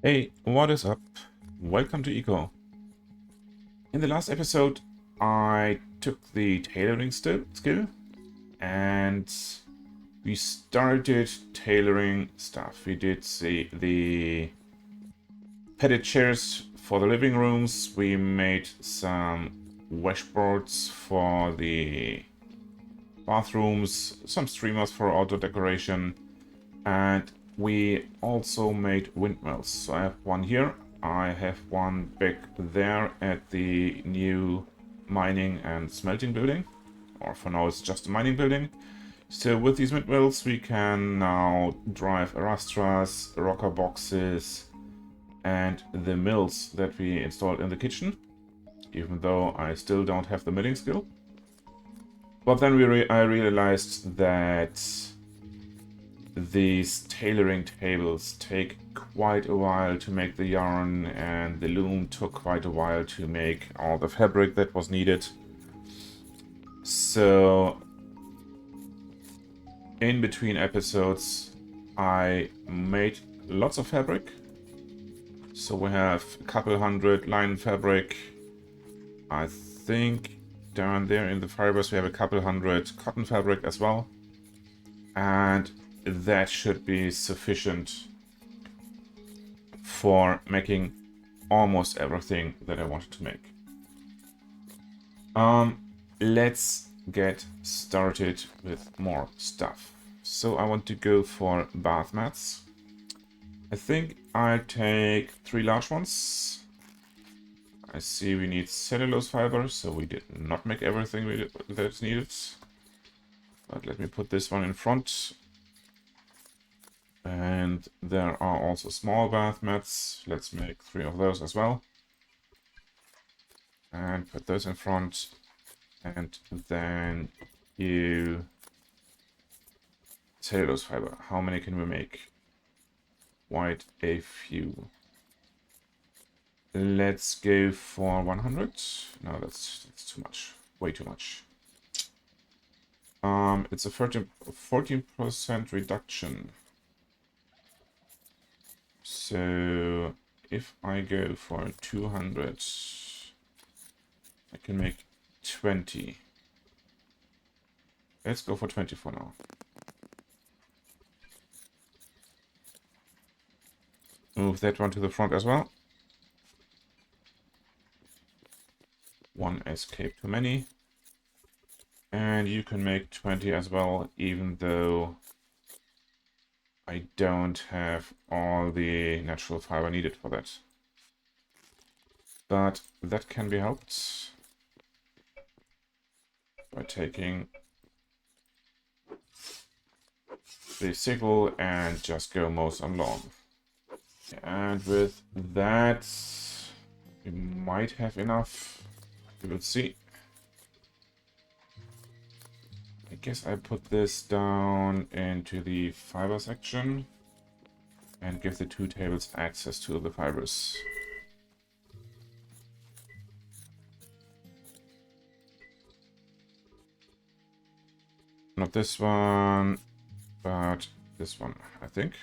Hey, what is up? Welcome to Eco. In the last episode, I took the tailoring skill and we started tailoring stuff. We did the padded chairs for the living rooms. We made some washboards for the bathrooms, some streamers for outdoor decoration, and we also made windmills. So I have one here. I have one back there at the new mining and smelting building. Or for now it's just a mining building. So with these windmills we can now drive arrastras, rocker boxes, and the mills that we installed in the kitchen. Even though I still don't have the milling skill. But then I realized that these tailoring tables take quite a while to make the yarn, and the loom took quite a while to make all the fabric that was needed. So in between episodes I made lots of fabric. So we have a couple hundred line fabric. I think down there in the fibers we have a couple hundred cotton fabric as well. And that should be sufficient for making almost everything that I wanted to make. Let's get started with more stuff. So I want to go for bath mats. I think I take 3 large ones. I see we need cellulose fiber, so we did not make everything that's needed. But let me put this one in front. And there are also small bath mats. Let's make 3 of those as well. And put those in front. And then you... cellulose fiber. How many can we make? Quite a few. Let's go for 100. No, that's too much. Way too much. It's a 14% reduction. So if I go for 200, I can make 20. Let's go for 20 for now. Move that one to the front as well. One escape too many. And you can make 20 as well, even though I don't have all the natural fiber needed for that. But that can be helped by taking the sickle and just go most along. And with that, we might have enough. We will see. I guess I put this down into the fiber section and give the 2 tables access to the fibers. Not this one, but this one, I think.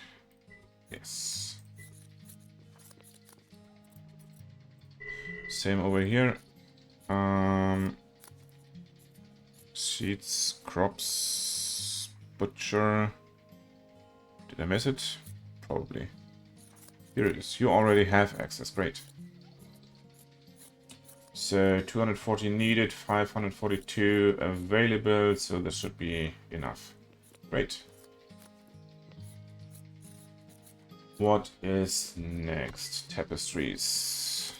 Yes. Same over here. Seeds, crops, butcher. Did I miss it? Probably. Here it is. You already have access. Great. So 240 needed, 542 available, so this should be enough. Great. What is next? Tapestries.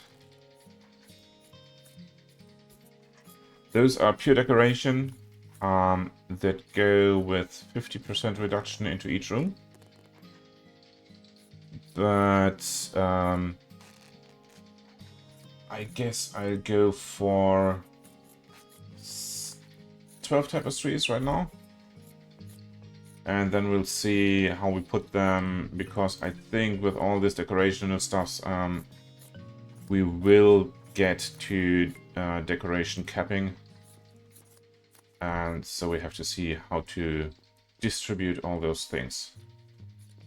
Those are pure decoration that go with 50% reduction into each room. But I guess I'll go for 12 tapestries right now. And then we'll see how we put them, because I think with all this decoration and stuff, we will get to decoration capping. And so we have to see how to distribute all those things.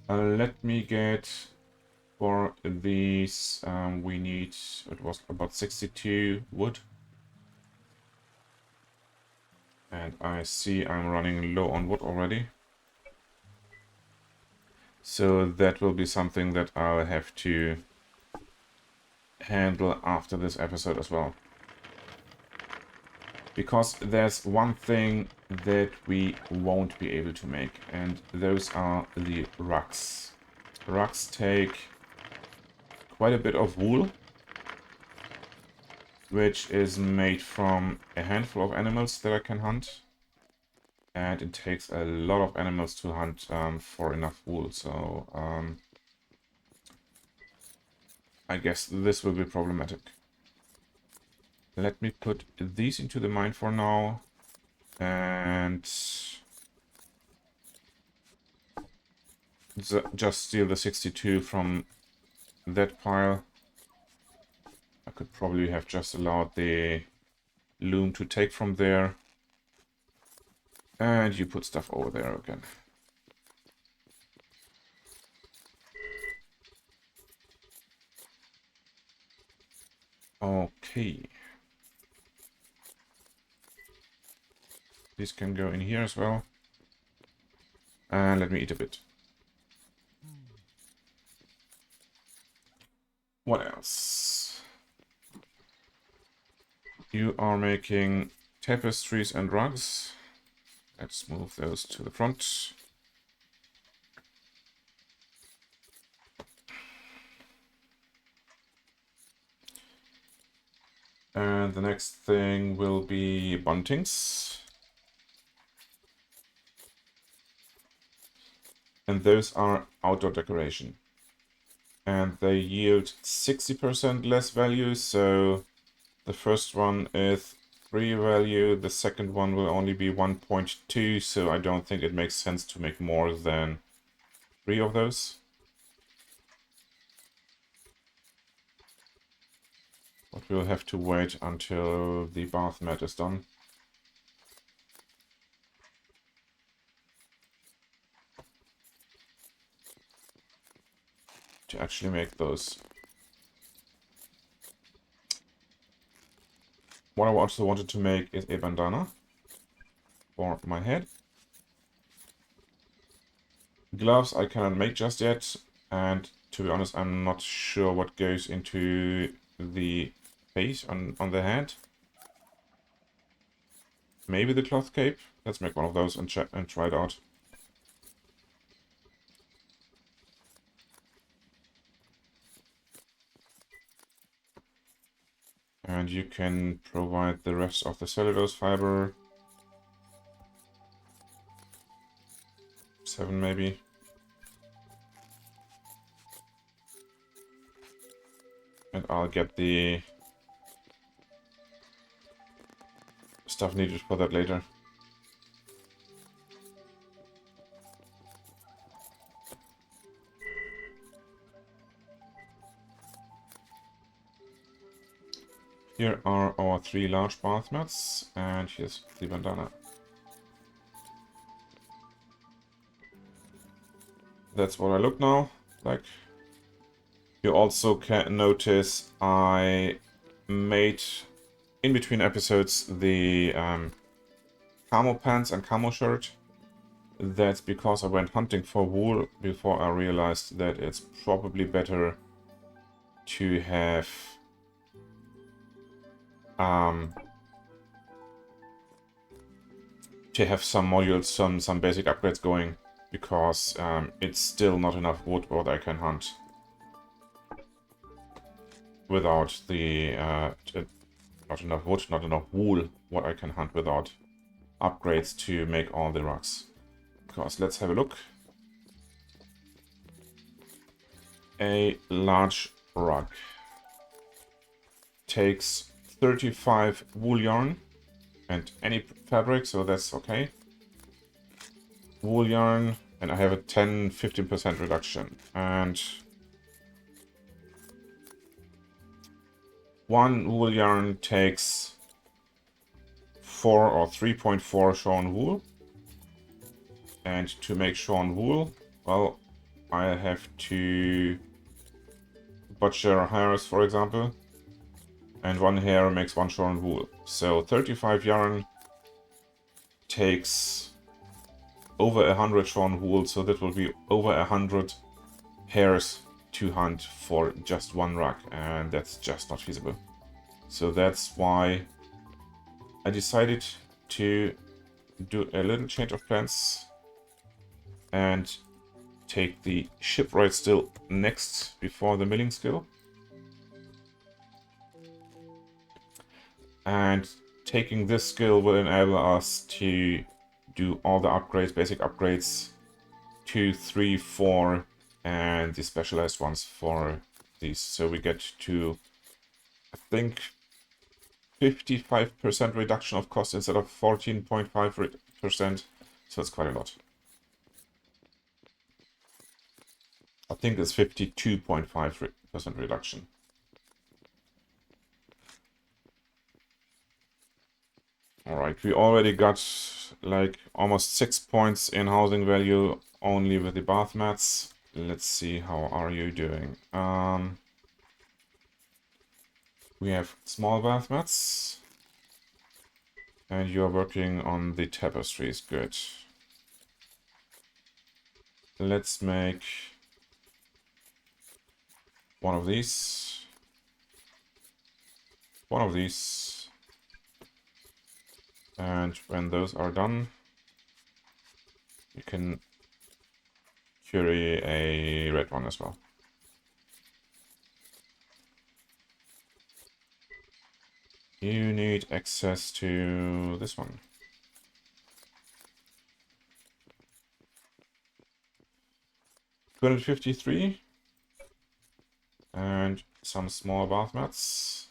Let me get For these, we need, it was about 62 wood. And I see I'm running low on wood already. So that will be something that I'll have to handle after this episode as well. Because there's one thing that we won't be able to make, and those are the rugs. Rugs take quite a bit of wool, which is made from a handful of animals that I can hunt. And it takes a lot of animals to hunt for enough wool, so I guess this will be problematic. Let me put these into the mine for now, and just steal the 62 from that pile. I could probably have just allowed the loom to take from there. And you put stuff over there again. Okay. This can go in here as well. And let me eat a bit. What else? You are making tapestries and rugs. Let's move those to the front. And the next thing will be buntings. And those are outdoor decoration. And they yield 60% less value, so the first one is 3 value, the second one will only be 1.2, so I don't think it makes sense to make more than 3 of those. But we'll have to wait until the bath mat is done. To actually make those. What I also wanted to make is a bandana for my head. Gloves I cannot make just yet, and to be honest, I'm not sure what goes into the face on the head. Maybe the cloth cape. Let's make one of those and try it out. And you can provide the rest of the cellulose fiber. 7 maybe. And I'll get the stuff needed for that later. Here are our 3 large bath mats, and here's the bandana. That's what I look now like. You also can notice I made, in between episodes, the camo pants and camo shirt. That's because I went hunting for wool before I realized that it's probably better to have some modules, some basic upgrades going, because it's still not enough wood what I can hunt without the not enough wood, not enough wool what I can hunt without upgrades to make all the rugs. Because let's have a look. A large rug takes 35 wool yarn and any fabric, so that's okay. Wool yarn, and I have a 10-15% reduction. And 1 wool yarn takes 4 or 3.4 shorn wool. And to make shorn wool, well, I have to butcher hairs, for example. And 1 hair makes 1 shorn wool. So 35 yarn takes over 100 shorn wool, so that will be over 100 hairs to hunt for just 1 rug, and that's just not feasible. So that's why I decided to do a little change of plans and take the shipwright still next before the milling skill. And taking this skill will enable us to do all the upgrades, basic upgrades, 2, 3, 4, and the specialized ones for these. So we get to, I think, 55% reduction of cost instead of 14.5%. So it's quite a lot. I think it's 52.5% reduction. Alright, we already got like almost 6 points in housing value only with the bath mats. Let's see, how are you doing? We have small bath mats. And you are working on the tapestries, good. Let's make one of these. One of these. And when those are done, you can curry a red one as well. You need access to this one. $253. And some small bath mats.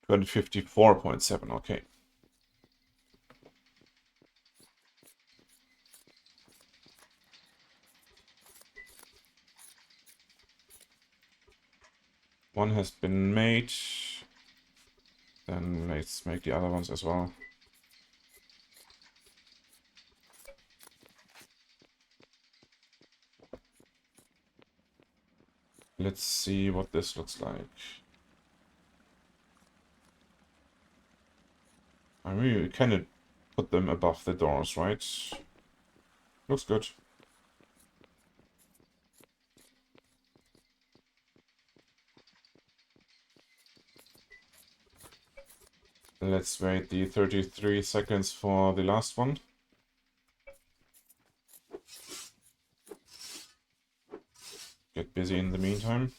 $254.7, okay. One has been made. Then let's make the other ones as well. Let's see what this looks like. I mean, you can put them above the doors, right? Looks good. Let's wait the 33 seconds for the last one. Get busy in the meantime.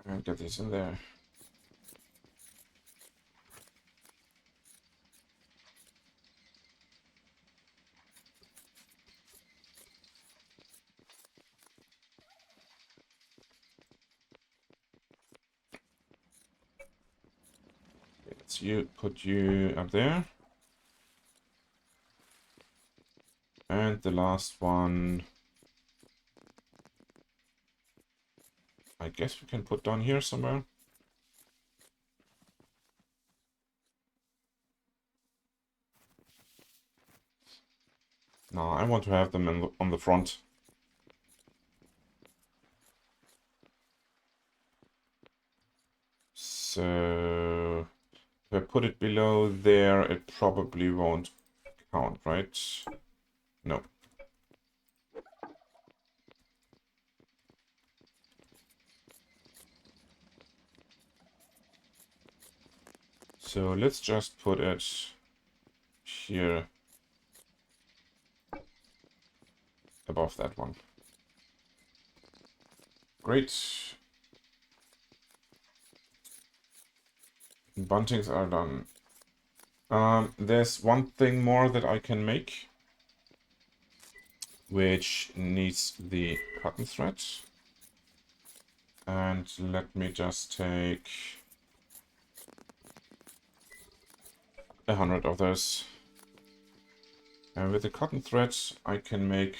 And get this in there. Let's put you up there. And the last one, I guess we can put down here somewhere. No, I want to have them on the front. So if I put it below there, it probably won't count, right? No. So let's just put it here above that one. Great. Buntings are done. There's one thing more that I can make, which needs the cotton thread. And let me just take 100 of those. And with the cotton thread, I can make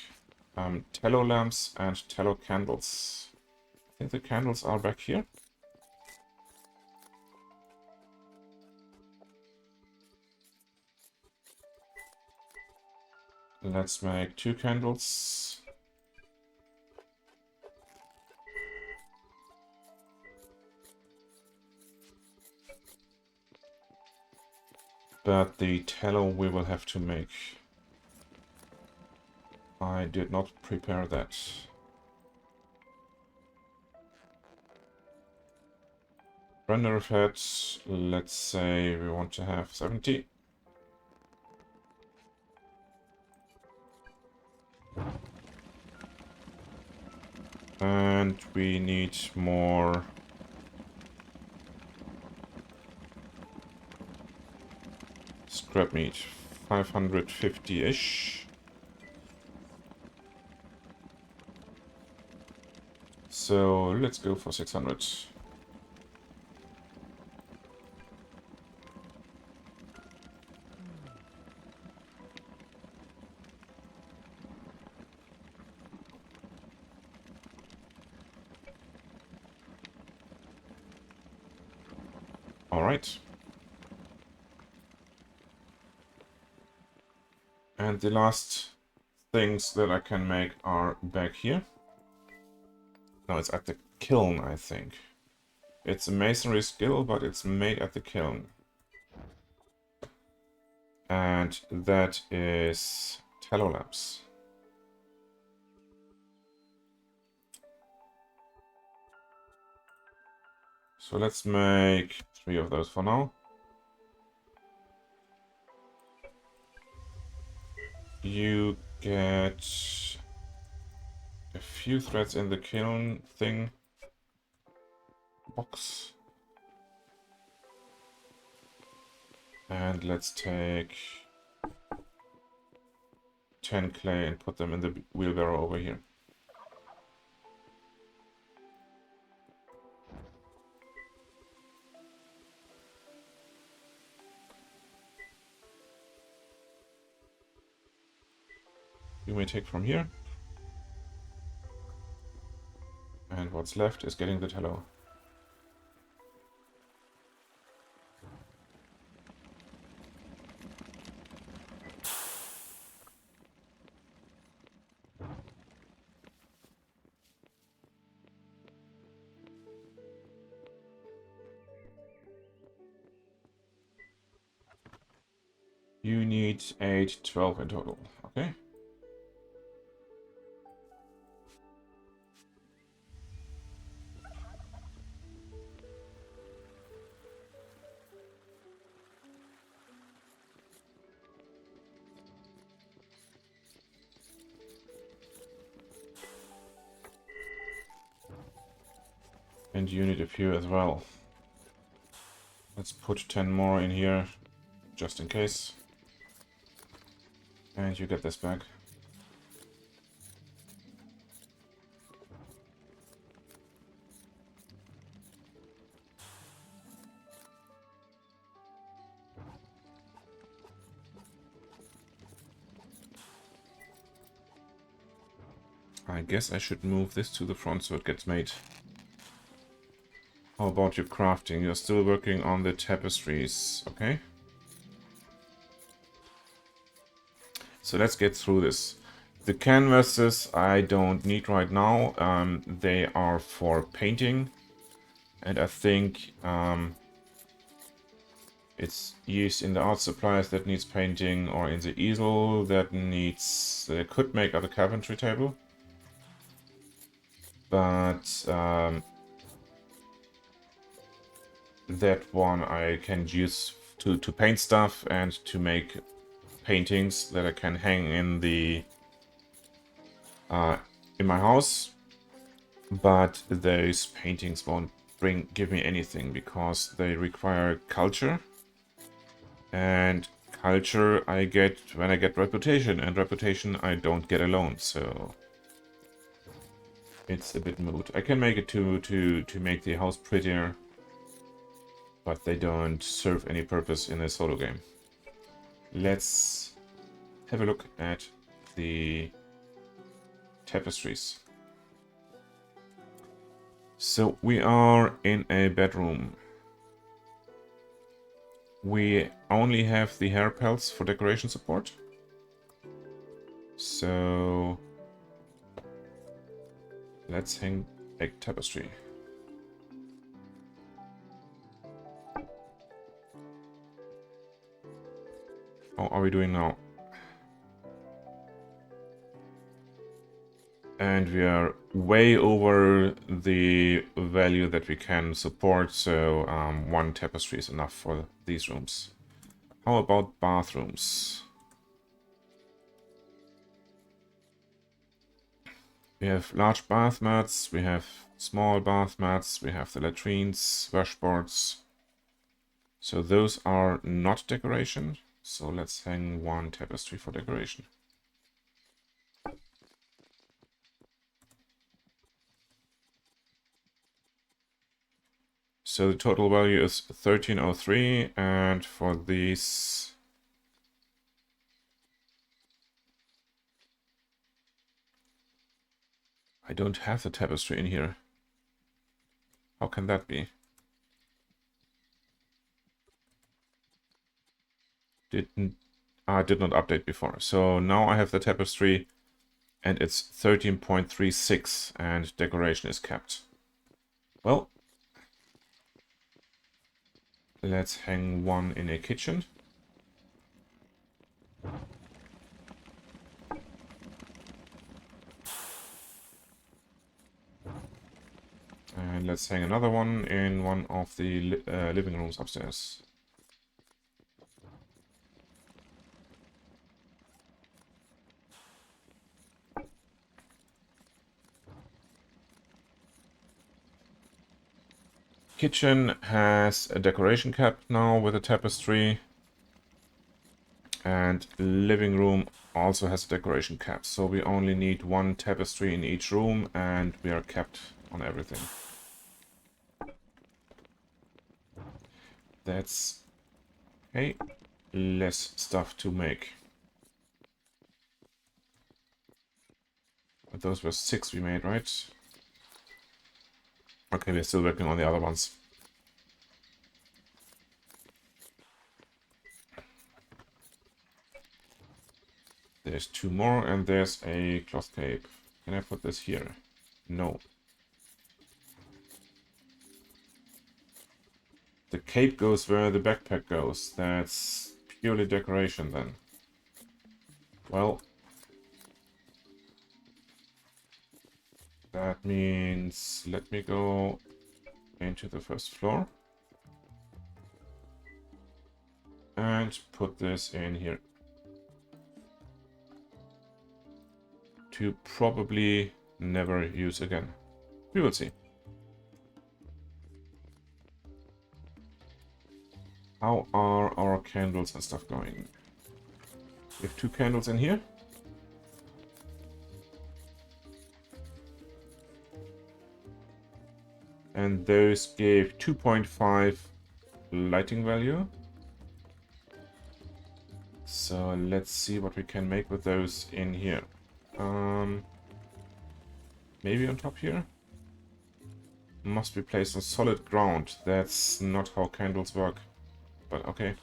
tallow lamps and tallow candles. I think the candles are back here. Let's make 2 candles. But the tallow we will have to make. I did not prepare that. Render fat, let's say we want to have 70. And we need more scrap meat, 550-ish. So let's go for 600. All right. And the last things that I can make are back here. No, it's at the kiln, I think. It's a masonry skill, but it's made at the kiln. And that is tallow lamps. So let's make 3 of those for now. You get a few threads in the kiln thing box. And let's take 10 clay and put them in the wheelbarrow over here. You may take from here. And what's left is getting the tallow. You need 8, 12 in total, okay? And you need a few as well. Let's put 10 more in here, just in case. And you get this back. I guess I should move this to the front so it gets made. How about your crafting? You're still working on the tapestries, okay? So let's get through this. The canvases I don't need right now. They are for painting. And I think it's used in the art supplies that needs painting, or in the easel that needs... They could make at a carpentry table. But that one I can use to paint stuff and to make paintings that I can hang in the in my house. But those paintings won't give me anything because they require culture, and culture I get when I get reputation, and reputation I don't get alone. So it's a bit moot. I can make it to make the house prettier, but they don't serve any purpose in a solo game. Let's have a look at the tapestries. So we are in a bedroom. We only have the hair pelts for decoration support. So let's hang a tapestry. How are we doing now? And we are way over the value that we can support, so one tapestry is enough for these rooms. How about bathrooms? We have large bath mats, we have small bath mats, we have the latrines, washboards. So those are not decoration, so let's hang one tapestry for decoration. So the total value is 1303, and for these I don't have the tapestry in here. How can that be? Did not update before. So now I have the tapestry and it's 13.36 and decoration is kept. Well, let's hang one in a kitchen. And let's hang another one in one of the living rooms upstairs. Kitchen has a decoration cap now with a tapestry. And living room also has a decoration cap. So we only need one tapestry in each room and we are capped on everything. That's okay. Less stuff to make. But those were 6 we made, right? Okay, we're still working on the other ones. There's 2 more and there's a cloth cape. Can I put this here? No. The cape goes where the backpack goes. That's purely decoration then. Well, that means let me go into the first floor and put this in here to probably never use again. We will see. How are our candles and stuff going? We have 2 candles in here. And those gave 2.5 lighting value. So let's see what we can make with those in here. Maybe on top here? Must be placed on solid ground. That's not how candles work. But okay.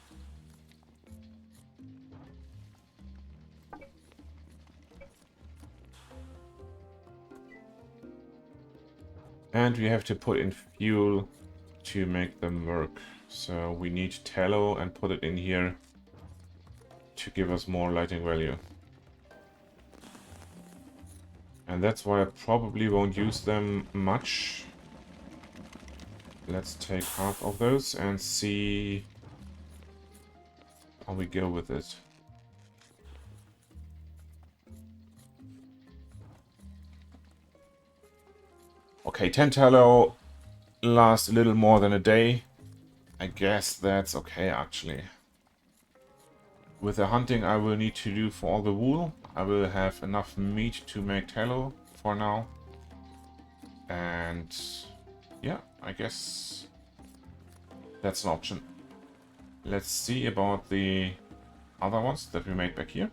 And we have to put in fuel to make them work. So we need tallow and put it in here to give us more lighting value. And that's why I probably won't use them much. Let's take half of those and see how we go with it. Okay, 10 tallow lasts a little more than a day. I guess that's okay, actually. With the hunting I will need to do for all the wool, I will have enough meat to make tallow for now. And yeah, I guess that's an option. Let's see about the other ones that we made back here.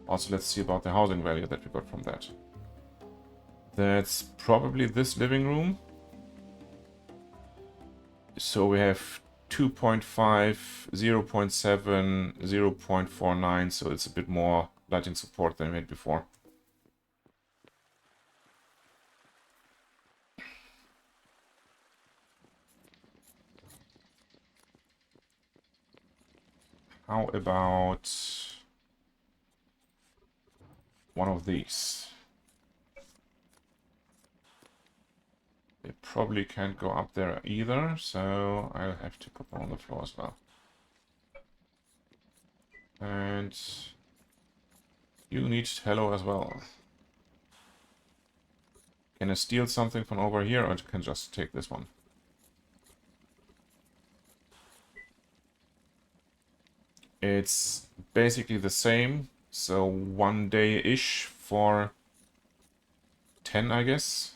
Also, let's see about the housing value that we got from that. That's probably this living room. So we have 2.5, 0.7, 0.49, so it's a bit more lighting support than we had before. How about one of these? They probably can't go up there either, so I'll have to put one on the floor as well. And you need hello as well. Can I steal something from over here, or can I just take this one? It's basically the same, so 1 day-ish for 10, I guess.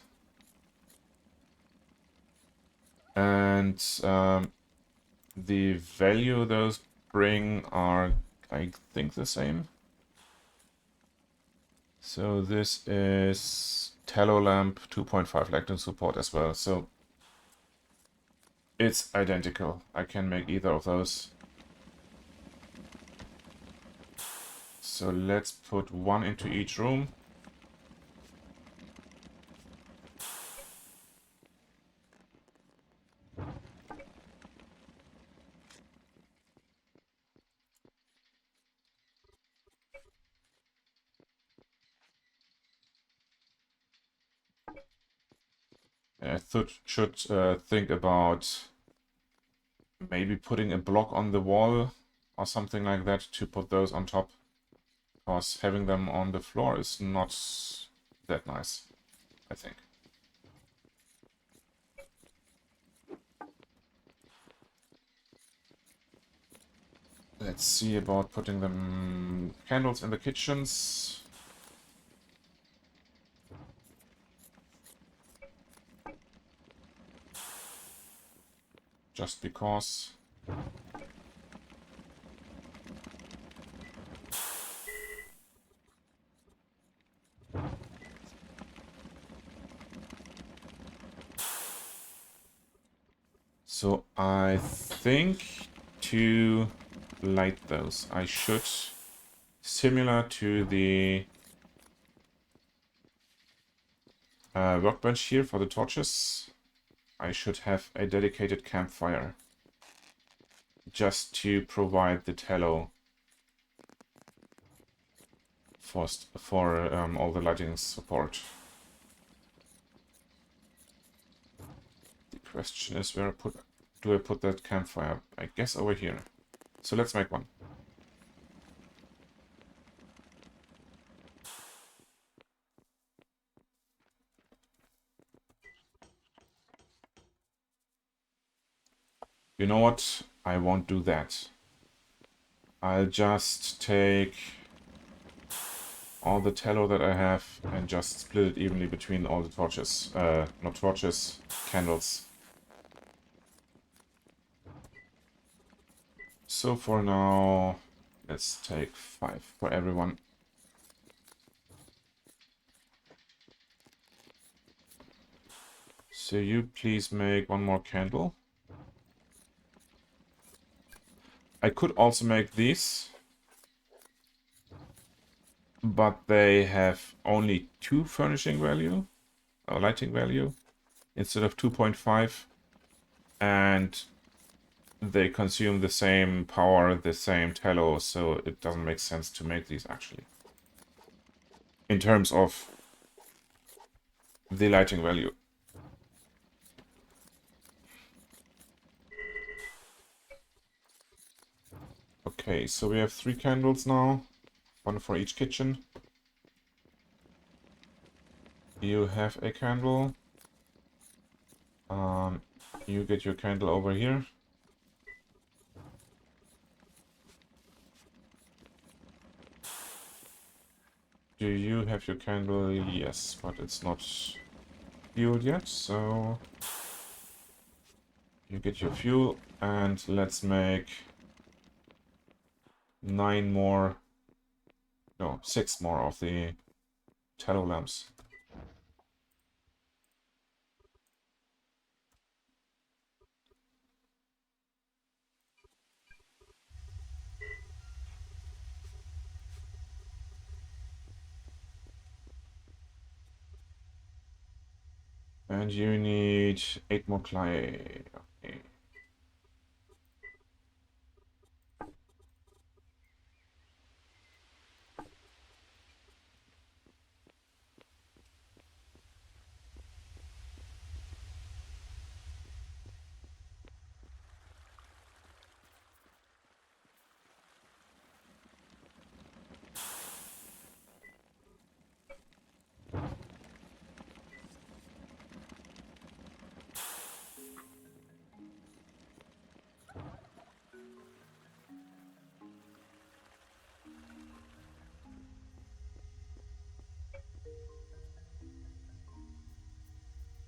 And the value those bring are, I think, the same. So this is tallow lamp 2.5 lighting support as well, so it's identical. I can make either of those. So let's put one into each room. I should think about maybe putting a block on the wall or something like that to put those on top, because having them on the floor is not that nice, I think. Let's see about putting them candles in the kitchens. Just because. So I think to light those, I should, similar to the workbench here for the torches, I should have a dedicated campfire just to provide the tallow for all the lighting support. The question is, where do I put that campfire? I guess over here. So let's make one. You know what? I won't do that. I'll just take all the tallow that I have and just split it evenly between all the torches. Not torches, candles. So for now, let's take 5 for everyone. So you please make one more candle. I could also make these, but they have only 2 furnishing value, or lighting value, instead of 2.5, and they consume the same power, the same tallow, so it doesn't make sense to make these actually, in terms of the lighting value. Okay, so we have 3 candles now, 1 for each kitchen. You have a candle. You get your candle over here. Do you have your candle? Yes, but it's not fueled yet, so you get your fuel, and let's make 9 more, no, 6 more of the tallow lamps. And you need 8 more clay. Okay.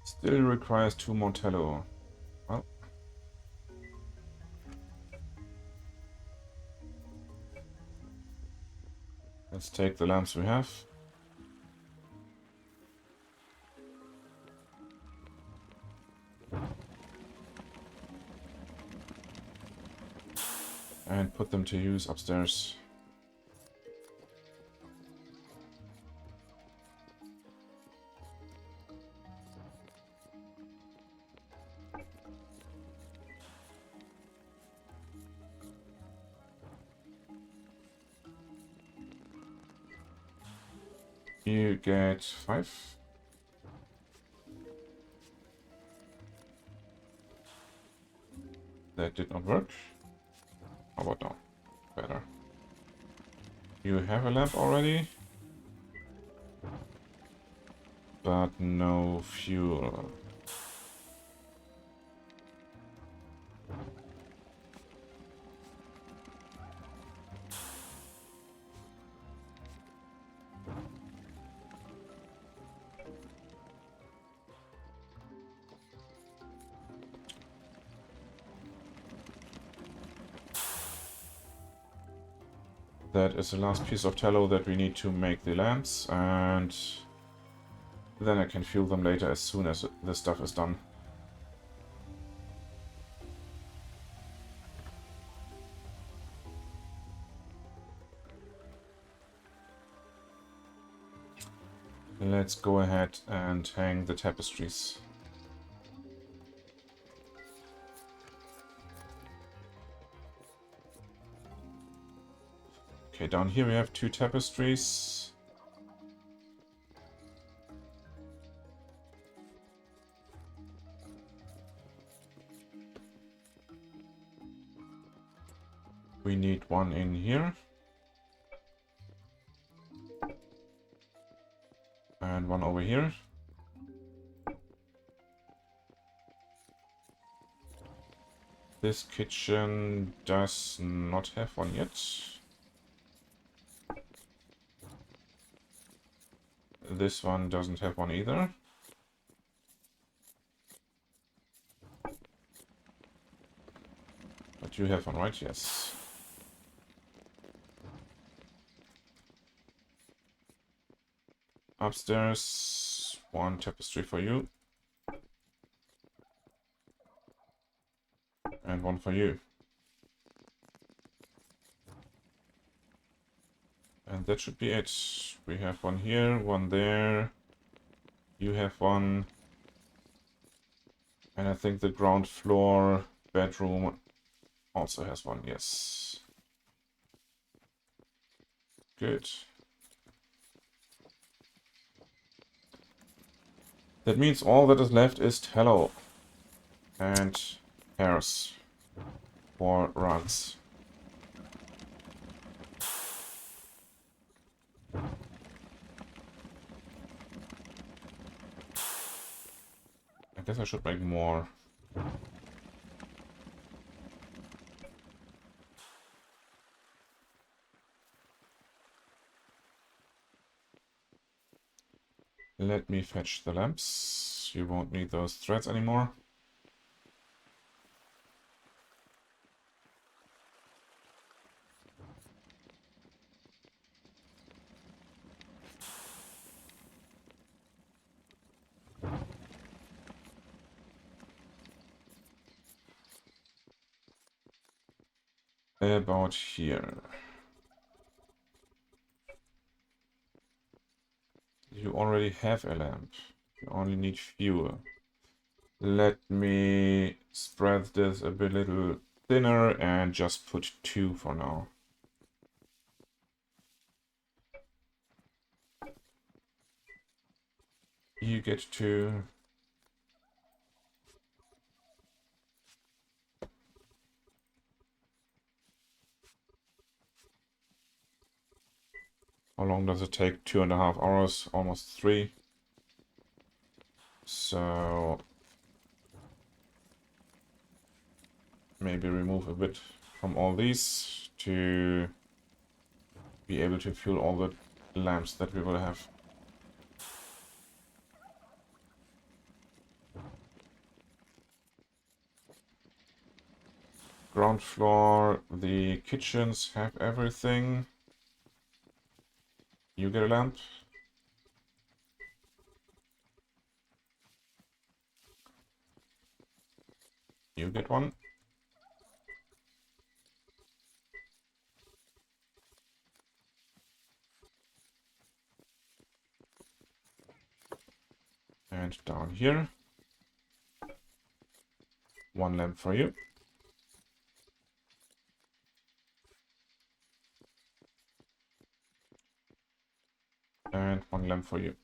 Still requires 2 more tallow. Well, let's take the lamps we have. And put them to use upstairs. You get 5. That did not work. How about now? Better. You have a lamp already, but no fuel. That is the last piece of tallow that we need to make the lamps, and then I can fuel them later as soon as the stuff is done. Let's go ahead and hang the tapestries. Okay, down here we have 2 tapestries. We need 1 in here. And 1 over here. This kitchen does not have 1 yet. This one doesn't have 1 either. But you have 1, right? Yes. Upstairs, 1 tapestry for you. And 1 for you. And that should be it. We have 1 here, 1 there. You have 1. And I think the ground floor bedroom also has 1, yes. Good. That means all that is left is tallow and hairs for rugs. I guess I should make more. Let me fetch the lamps. You won't need those threads anymore. About here. You already have a lamp. You only need fewer. Let me spread this a bit little thinner and just put 2 for now. You get 2. How long does it take? 2.5 hours, almost 3. So maybe remove a bit from all these to be able to fuel all the lamps that we will have. Ground floor, the kitchens have everything. You get a lamp. You get one. And down here, 1 lamp for you. And 1 lamp for you.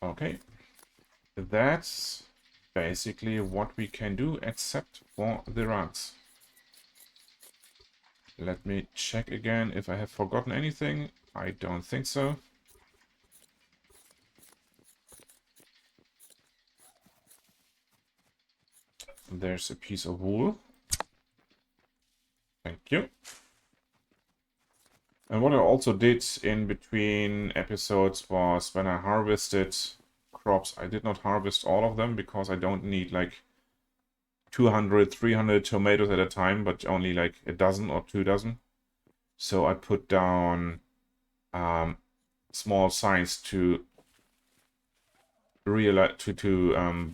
Okay. That's basically what we can do except for the rugs. Let me check again if I have forgotten anything. I don't think so. There's a piece of wool. Thank you. And what I also did in between episodes was when I harvested crops, I did not harvest all of them because I don't need like 200, 300 tomatoes at a time, but only like a dozen or 2 dozen. So I put down small signs to realize to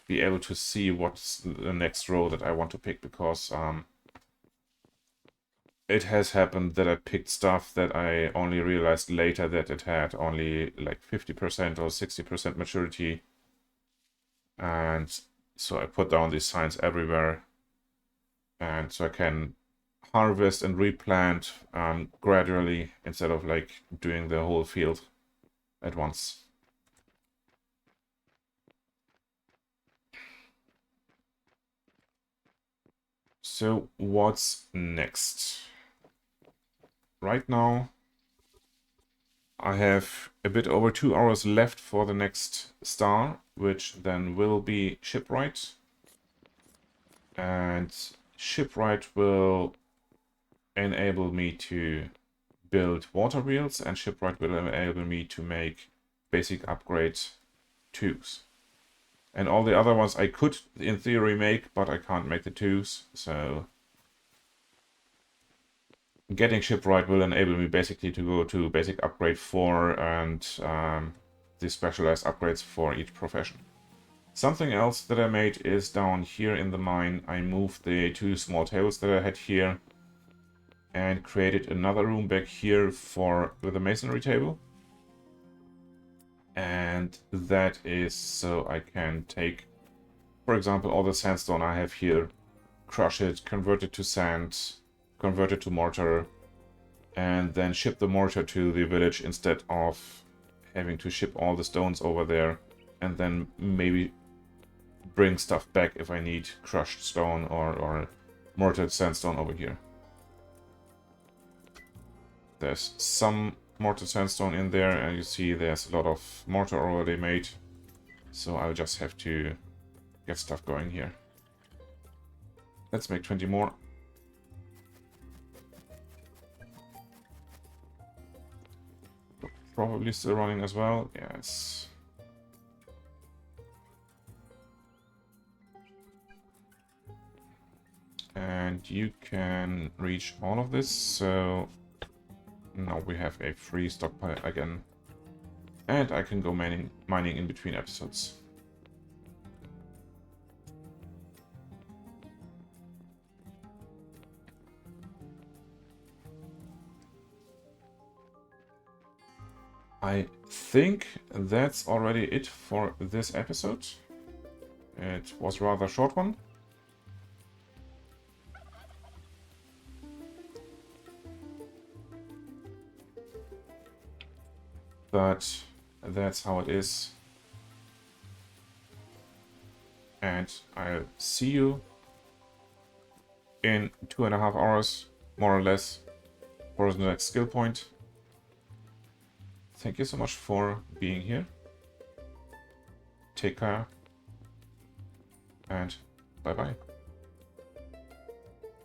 be able to see what's the next row that I want to pick, because it has happened that I picked stuff that I only realized later that it had only like 50% or 60% maturity. And so I put down these signs everywhere. And so I can harvest and replant gradually instead of like doing the whole field at once. So what's next? Right now, I have a bit over 2 hours left for the next star, which then will be shipwright. And shipwright will enable me to build water wheels, and shipwright will enable me to make basic upgrade 2s. And all the other ones I could, in theory, make, but I can't make the 2s, so getting shipwright will enable me basically to go to basic upgrade 4 and the specialized upgrades for each profession. Something else that I made is down here in the mine. I moved the 2 small tables that I had here and created another room back here with a masonry table. And that is so I can take, for example, all the sandstone I have here, crush it, convert it to sand, convert it to mortar, and then ship the mortar to the village instead of having to ship all the stones over there, and then maybe bring stuff back if I need crushed stone or mortared sandstone over here. There's some mortar sandstone in there, and you see there's a lot of mortar already made, so I'll just have to get stuff going here. Let's make 20 more. Probably still running as well. Yes. And you can reach all of this, so now we have a free stockpile again. And I can go mining in between episodes. I think that's already it for this episode. It was a rather short one. But that's how it is. And I'll see you in 2.5 hours, more or less, for the next skill point. Thank you so much for being here. Take care. And bye-bye.